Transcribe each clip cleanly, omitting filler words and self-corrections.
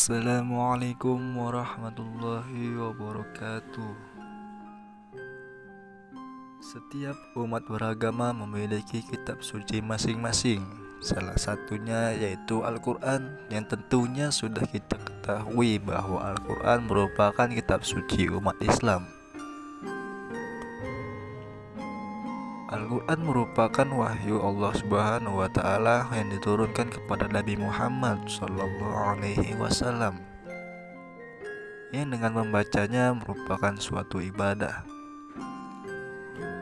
Assalamualaikum warahmatullahi wabarakatuh. Setiap umat beragama memiliki kitab suci masing-masing. Salah satunya yaitu Al-Quran, yang tentunya sudah kita ketahui bahwa Al-Quran merupakan kitab suci umat Islam. Al-Quran merupakan wahyu Allah Subhanahu wa Ta'ala yang diturunkan kepada Nabi Muhammad SAW, yang dengan membacanya merupakan suatu ibadah.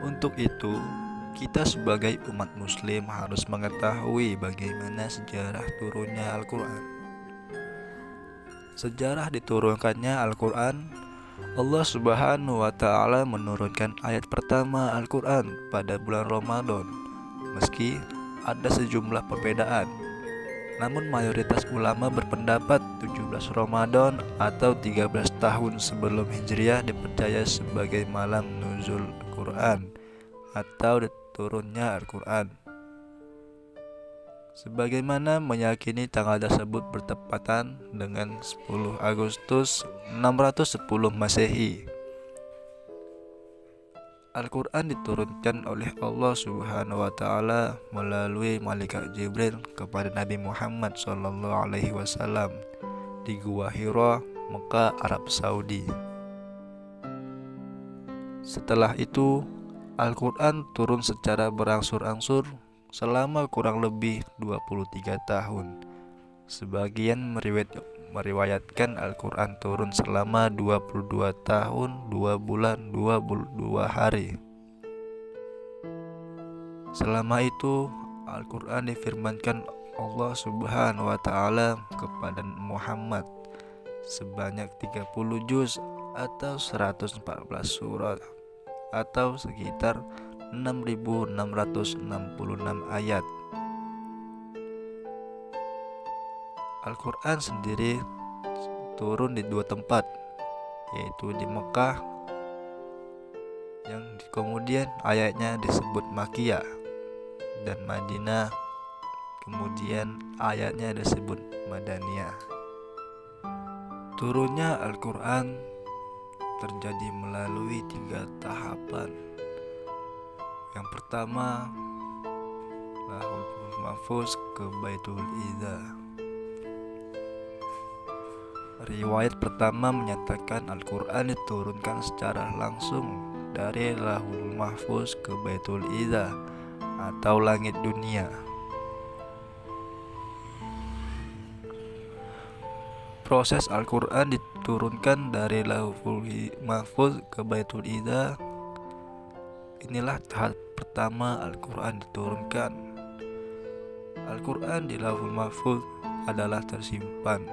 Untuk itu, kita sebagai umat muslim harus mengetahui bagaimana sejarah turunnya Al-Quran. Sejarah diturunkannya Al-Quran, Allah Subhanahu wa Ta'ala menurunkan ayat pertama Al-Quran pada bulan Ramadan. Meski ada sejumlah perbedaan, namun mayoritas ulama berpendapat 17 Ramadan atau 13 tahun sebelum Hijriah dipercaya sebagai malam nuzul Al-Quran atau turunnya Al-Quran. Sebagaimana meyakini tanggal tersebut bertepatan dengan 10 Agustus 610 Masehi. Al-Quran diturunkan oleh Allah Subhanahu wa Ta'ala melalui malaikat Jibril kepada Nabi Muhammad SAW di Gua Hira, Mekah, Arab Saudi. Setelah itu, Al-Quran turun secara berangsur-angsur selama kurang lebih 23 tahun. Sebagian meriwayatkan Al-Quran turun selama 22 tahun, 2 bulan, 22 hari. Selama itu, Al-Quran difirmankan Allah Subhanahu wa Ta'ala kepada Muhammad sebanyak 30 juz atau 114 surat atau sekitar 6.666 ayat. Al-Quran sendiri turun di 2 tempat, yaitu di Mekah yang kemudian ayatnya disebut Makkiyah, dan Madinah kemudian ayatnya disebut Madaniyah. Turunnya Al-Quran terjadi melalui 3 tahapan. Yang pertama, Lauhul Mahfuz ke Baitul Izza. Riwayat pertama menyatakan Al-Quran diturunkan secara langsung dari Lauhul Mahfuz ke Baitul Izza atau langit dunia. Proses Al-Quran diturunkan dari Lauhul Mahfuz ke Baitul Izza. Inilah tahap pertama Al-Quran diturunkan. Al-Quran di Lauhul Mahfuz adalah tersimpan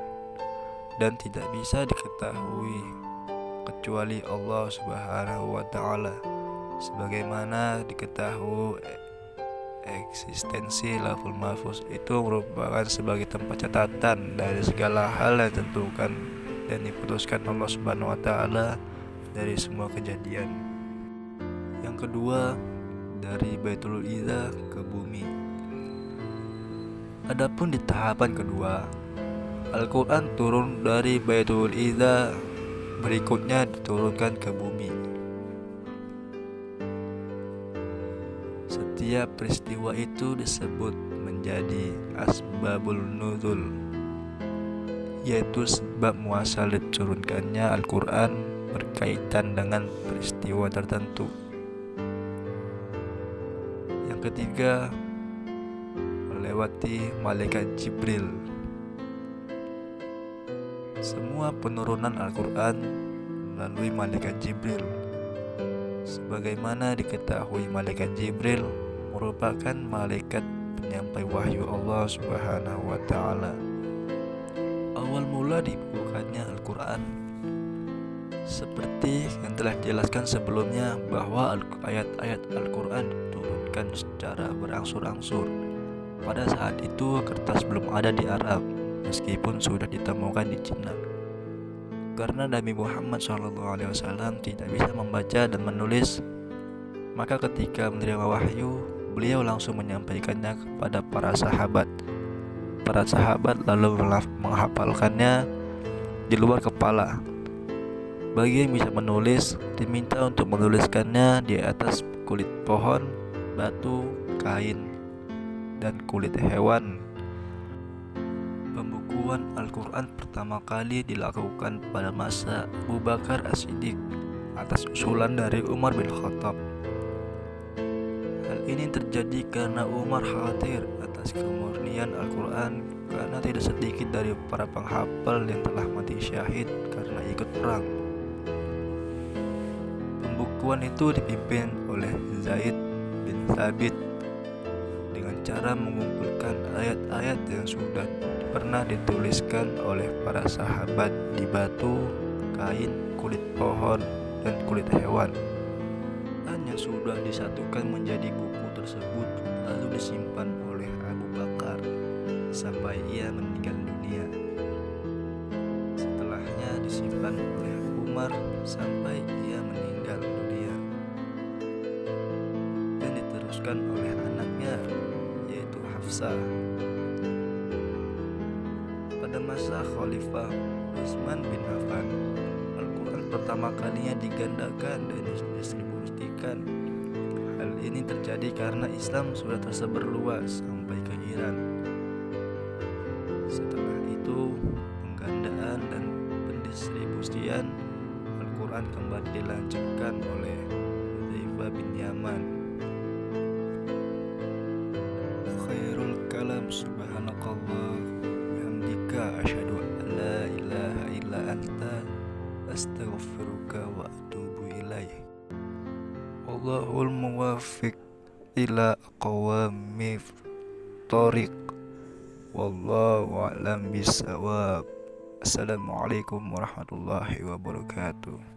dan tidak bisa diketahui kecuali Allah Subhanahu wa Ta'ala. Sebagaimana diketahui eksistensi Lauhul Mahfuz itu merupakan sebagai tempat catatan dari segala hal yang ditentukan dan diputuskan Allah Subhanahu wa Ta'ala dari semua kejadian. Yang kedua, dari Baitul Izza ke bumi. Adapun di tahapan kedua, Al-Quran turun dari Baitul Izza, berikutnya diturunkan ke bumi. Setiap peristiwa itu disebut menjadi asbabul nuzul, yaitu sebab muasal diturunkannya Al-Quran berkaitan dengan peristiwa tertentu. Yang ketiga, melewati malaikat Jibril. Semua penurunan Al-Quran melalui malaikat Jibril. Sebagaimana diketahui, malaikat Jibril merupakan malaikat penyampai wahyu Allah Subhanahu wa Ta'ala. Awal mula dibukukannya Al-Quran seperti yang telah dijelaskan sebelumnya, bahwa ayat-ayat Al-Quran diturunkan secara berangsur-angsur. Pada saat itu kertas belum ada di Arab, meskipun sudah ditemukan di Cina. Karena Nabi Muhammad SAW tidak bisa membaca dan menulis, maka ketika menerima wahyu, beliau langsung menyampaikannya kepada para sahabat. Para sahabat lalu menghafalkannya di luar kepala. Bagi yang bisa menulis, diminta untuk menuliskannya di atas kulit pohon, batu, kain, dan kulit hewan. Pembukuan Al-Quran pertama kali dilakukan pada masa Abu Bakar As-Siddiq atas usulan dari Umar bin Khattab. Hal ini terjadi karena Umar khawatir atas kemurnian Al-Quran karena tidak sedikit dari para penghafal yang telah mati syahid karena ikut perang. Pembukuan itu dipimpin oleh Zaid bin Thabit dengan cara mengumpulkan ayat-ayat yang sudah pernah dituliskan oleh para sahabat di batu, kain, kulit pohon, dan kulit hewan. Yang sudah disatukan menjadi buku tersebut lalu disimpan oleh Abu Bakar sampai ia meninggal dunia. Setelahnya disimpan oleh Umar sampai ia meninggal dunia dan diteruskan oleh anaknya yaitu Hafsah. Pada masa Khalifah Utsman bin Affan, Al-Quran pertama kalinya digandakan dan didistribusikan. Hal ini terjadi karena Islam sudah tersebar luas sampai ke Iran. Setelah itu, penggandaan dan pendistribusian Al-Quran kembali dilanjutkan oleh Hudzaifah bin Yaman. Khairul kalam subhanakallah bihamdika asyhadu an la ilaha illa anta astaghfiruka wa atubu ilaih. Allahul muwaffiq ila aqwamit thoriq. Wallahu a'lam bisawab. Assalamualaikum warahmatullahi wabarakatuh.